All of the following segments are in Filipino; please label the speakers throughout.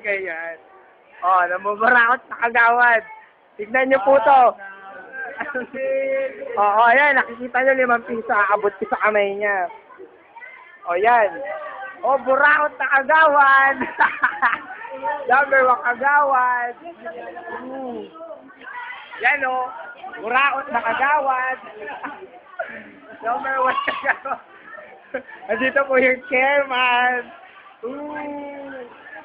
Speaker 1: Ganyan. Oh, namumuraot sa kagawad. Tignan niyo po to. Oo, ayan. Nakikita niyo 5 piso. Aabot ko sa kamay niya. O, yan. O, buraot na kagawad. Number 1 kagawad. Yan o. Buraot na kagawad. Number 1 kagawad. Andito po yung chairman.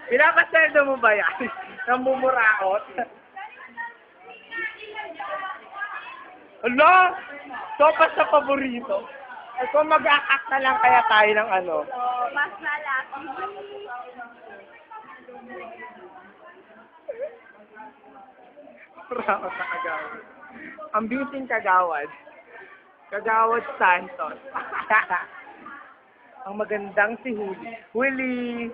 Speaker 1: Pinapasweldo mo ba yan? Namumuraot? Ano? Sopas sa paborito. Ay, kung mag-a-act na lang kaya tayo ng ano.
Speaker 2: Mas lalaki.
Speaker 1: Buraot na kagawad. Ang beauty kagawad. Kagawad Santos. Ang magandang si Huli. Huli!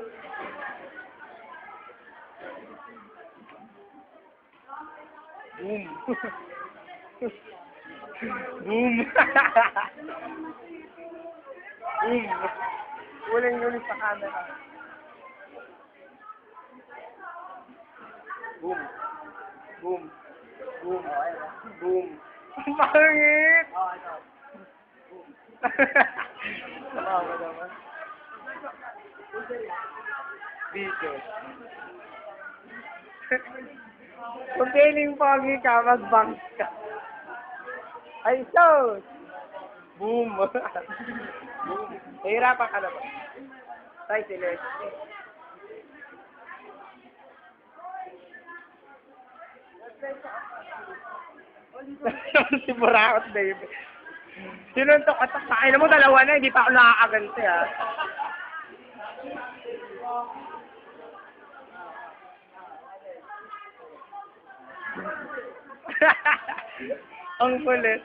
Speaker 1: Boom! Boom! Boom! Uling-uling sa camera. Boom! Boom! Boom! Boom! Pangit! Tama naman. Video. Kung feeling pogi ka, mag-bank ka. Ay, so! Boom! Boom! Nahirapan ka na ba? Tay, si Leslie. Si Buraot, baby. Sinuntok at sakay mo, 2 na, hindi pa ako nakakaganti, ha. Ang kulit.